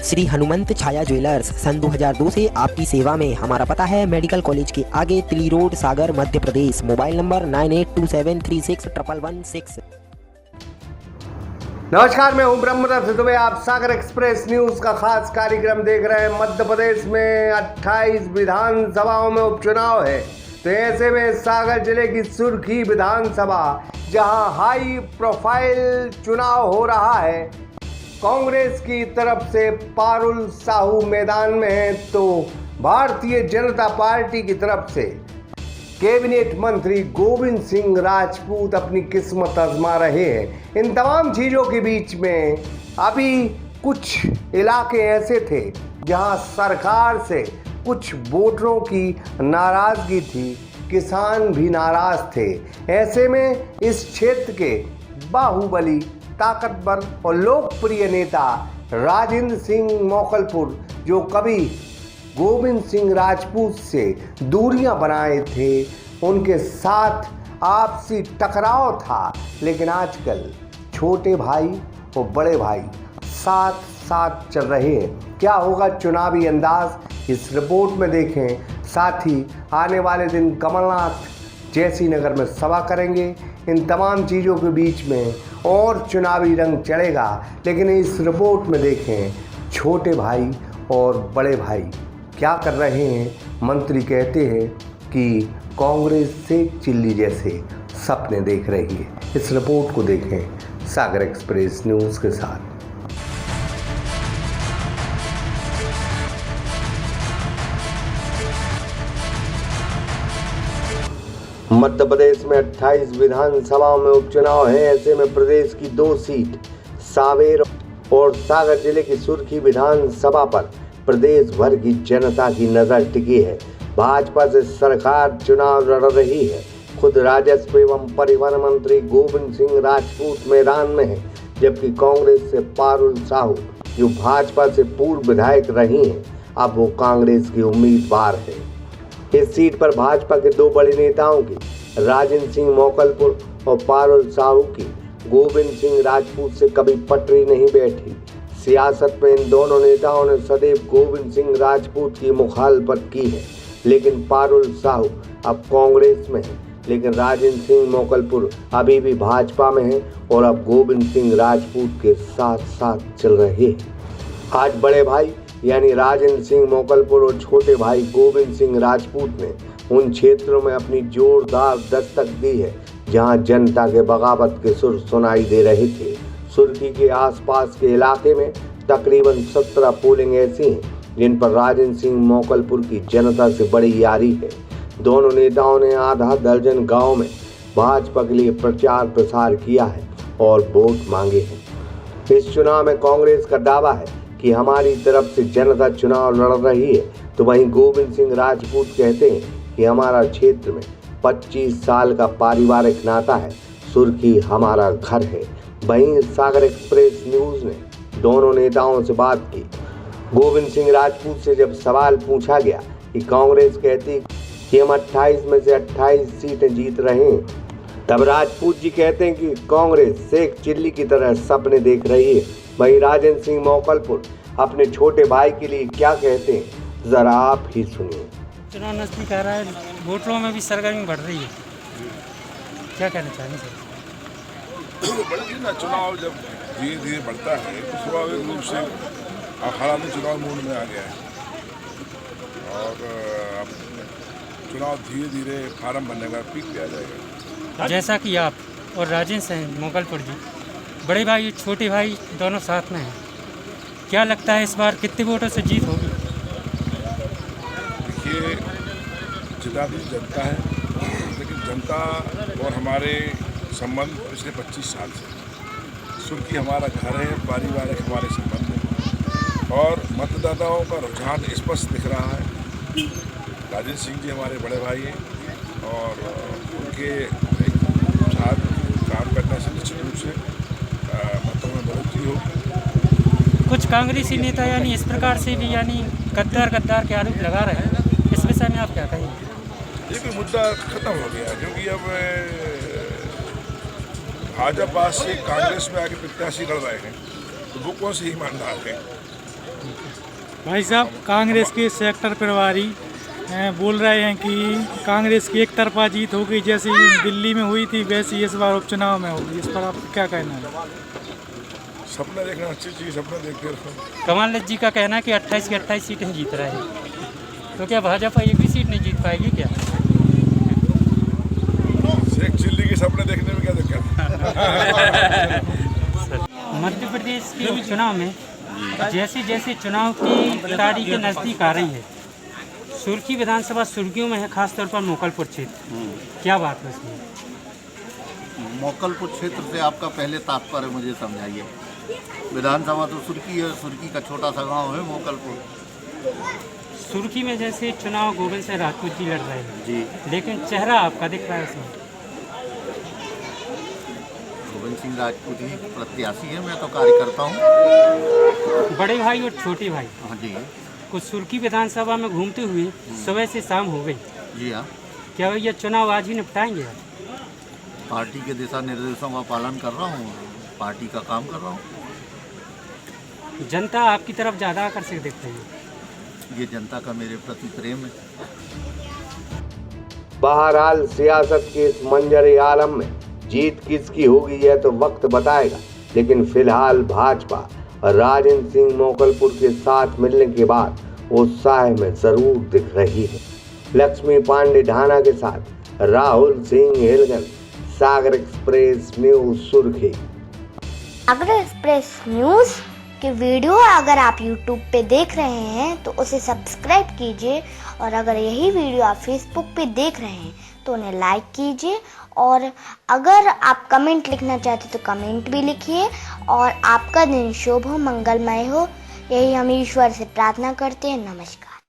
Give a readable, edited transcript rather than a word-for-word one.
श्री हनुमंत छाया jewellers सन 2002 से आपकी सेवा में। हमारा पता है मेडिकल कॉलेज के आगे, Tili road, Sagar, Madhya Pradesh. Mobile number 9827361116। नमस्कार, मैं हूं ब्रह्मदत्त दुबे। आप सागर एक्सप्रेस न्यूज का खास कार्यक्रम देख रहे हैं। मध्य प्रदेश में 28 विधानसभाओं में उपचुनाव है, तो ऐसे में सागर जिले की सुर्खी विधानसभा, जहां हाई प्रोफाइल चुनाव हो रहा है, कांग्रेस की तरफ से पारुल साहू मैदान में है, तो भारतीय जनता पार्टी की तरफ से कैबिनेट मंत्री गोविंद सिंह राजपूत अपनी किस्मत आजमा रहे हैं। इन तमाम चीज़ों के बीच में अभी कुछ इलाके ऐसे थे जहां सरकार से कुछ वोटरों की नाराज़गी थी, किसान भी नाराज़ थे। ऐसे में इस क्षेत्र के बाहुबली, ताकतवर और लोकप्रिय नेता राजेंद्र सिंह मोकलपुर, जो कभी गोविंद सिंह राजपूत से दूरियां बनाए थे, उनके साथ आपसी टकराव था, लेकिन आजकल छोटे भाई और बड़े भाई साथ साथ चल रहे हैं। क्या होगा चुनावी अंदाज, इस रिपोर्ट में देखें। साथ ही आने वाले दिन कमलनाथ जैसी नगर में सभा करेंगे। इन तमाम चीज़ों के बीच में और चुनावी रंग चढ़ेगा, लेकिन इस रिपोर्ट में देखें छोटे भाई और बड़े भाई क्या कर रहे हैं। मंत्री कहते हैं कि कांग्रेस से चिल्ली जैसे सपने देख रही है। इस रिपोर्ट को देखें सागर एक्सप्रेस न्यूज़ के साथ। मध्य प्रदेश में 28 विधानसभाओं में उपचुनाव है। ऐसे में प्रदेश की 2 सीट सांवेर और सागर जिले की सुर्खी विधानसभा पर प्रदेश भर की जनता की नजर टिकी है। भाजपा से सरकार चुनाव लड़ रही है। खुद राजस्व एवं परिवहन मंत्री गोविंद सिंह राजपूत मैदान में है, जबकि कांग्रेस से पारुल साहू, जो भाजपा से पूर्व विधायक रही हैं, अब वो कांग्रेस की उम्मीदवार है। इस सीट पर भाजपा के 2 बड़े नेताओं की, राजेंद्र सिंह मोकलपुर और पारुल साहू की, गोविंद सिंह राजपूत से कभी पटरी नहीं बैठी। सियासत में इन दोनों नेताओं ने सदैव गोविंद सिंह राजपूत की मुखालफत की है, लेकिन पारुल साहू अब कांग्रेस में है, लेकिन राजेंद्र सिंह मोकलपुर अभी भी भाजपा में है और अब गोविंद सिंह राजपूत के साथ साथ चल रहे हैं। आज बड़े भाई यानी राजेंद्र सिंह मोकलपुर और छोटे भाई गोविंद सिंह राजपूत ने उन क्षेत्रों में अपनी जोरदार दस्तक दी है जहां जनता के बगावत के सुर सुनाई दे रहे थे। सुर्खी के आसपास के इलाके में तकरीबन 17 पोलिंग ऐसी हैं जिन पर राजेंद्र सिंह मोकलपुर की जनता से बड़ी यारी है। दोनों नेताओं ने आधा दर्जन गाँव में भाजपा के लिए प्रचार प्रसार किया है और वोट मांगे हैं। इस चुनाव में कांग्रेस का दावा है कि हमारी तरफ से जनता चुनाव लड़ रही है, तो वहीं गोविंद सिंह राजपूत कहते हैं कि हमारा क्षेत्र में 25 साल का पारिवारिक नाता है, सुर्खी हमारा घर है। वहीं सागर एक्सप्रेस न्यूज़ ने दोनों नेताओं से बात की। गोविंद सिंह राजपूत से जब सवाल पूछा गया कि कांग्रेस कहती कि हम 28 में से 28 सीटें जीत रहे हैं, तब राजपूत जी कहते हैं कि कांग्रेस शेख चिल्ली की तरह सपने देख रही है। वहीं राजेंद्र सिंह मोकलपुर अपने छोटे भाई के लिए क्या कहते हैं, जरा आप ही सुनिए। चुनाव नजदीक आ रहा है, वोटरों में भी सरगर्मी बढ़ रही है, क्या कहना चाहेंगे सर? बढ़ती ना, चुनाव जब धीरे धीरे बढ़ता है तो स्वाभाविक रूप से अखाड़ा में चुनाव मूड में आ गया है और अब चुनाव धीरे धीरे फार्म बनने का पीक पे आ जाएगा। जैसा कि आप और राजेंद्र सिंह मोकलपुर जी, बड़े भाई छोटे भाई दोनों साथ में हैं, क्या लगता है इस बार कितने वोटों से जीत होगी? देखिए, जिताती जनता है, लेकिन जनता और हमारे संबंध पिछले 25 साल से, सुर्खी हमारा घर है, पारिवारिक हमारे संबंध है और मतदाताओं का रुझान स्पष्ट दिख रहा है। राजेंद्र सिंह जी हमारे बड़े भाई हैं और उनके साथ काम करने से निश्चित रूप से मतों में बढ़ोतरी होगी। कुछ कांग्रेसी नेता यानी इस प्रकार से भी यानी गद्दार के आरोप लगा रहे हैं, इस विषय में आप क्या कहेंगे? ये कोई मुद्दा खत्म हो गया, क्योंकि अब भाजपा से कांग्रेस में आके प्रत्याशी लड़ रहे हैं, तो वो कौन से ईमानदार हैं? भाई साहब, कांग्रेस के सेक्टर प्रभारी बोल रहे हैं कि कांग्रेस की एक तरफा जीत हो गई, जैसी दिल्ली में हुई थी वैसी इस बार उपचुनाव में होगी। इस पर आप क्या कहना है? सपना देखना अच्छी चीज़, सपना देखते रहो। कमल जी का कहना है कि 28 की 28 सीटें जीत रहे हैं, तो क्या भाजपा एक भी सीट नहीं जीत पाएगी क्या? शेख चिल्ली के सपने देखने में क्या दिक्कत है? मध्य प्रदेश के चुनाव में जैसे जैसे चुनाव की तारीखें नज़दीक आ रही है, सुर्खी विधानसभा सुर्खियों में है, खासतौर पर मोकलपुर क्षेत्र। क्या बात है उसमें? मोकलपुर क्षेत्र से आपका पहले तात्पर्य मुझे समझाइए। विधानसभा तो सुर्खी है, सुर्खी का छोटा सा गांव है मोकलपुर। सुर्खी में जैसे चुनाव गोविंद सिंह राजपूत जी लड़ रहे हैं जी, लेकिन चेहरा आपका दिख रहा है इसमें। गोविंद सिंह राजपूत ही प्रत्याशी है, मैं तो कार्यकर्ता हूँ। बड़े भाई और छोटे भाई हाँ जी, कुछ सुर्खी विधानसभा में घूमते हुए सुबह से शाम हो गई। जी हाँ। क्या ये चुनाव आज ही निपटाएंगे? पार्टी के दिशा निर्देशों का पालन कर रहा हूँ, पार्टी का काम कर रहा हूँ। जनता आपकी तरफ ज़्यादा आकर्षक दिख रही है। ये जनता का मेरे प्रति प्रेम है। बहरहाल सियासत के इस मंजर आलम में जीत किसकी होगी यह तो वक्त बताएगा, लेकिन फिलहाल भाजपा राजेंद्र सिंह मोकलपुर के साथ मिलने के बाद उत्साह में जरूर दिख रही है। लक्ष्मी पांडे ढाना के साथ राहुल सिंह हेलगन, सागर एक्सप्रेस न्यूज सुर्खी। सागर एक्सप्रेस न्यूज की वीडियो अगर आप YouTube पे देख रहे हैं तो उसे सब्सक्राइब कीजिए, और अगर यही वीडियो आप Facebook पे देख रहे हैं तो उन्हें लाइक कीजिए, और अगर आप कमेंट लिखना चाहते तो कमेंट भी लिखिए। और आपका दिन शुभ हो, मंगलमय हो, यही हम ईश्वर से प्रार्थना करते हैं। नमस्कार।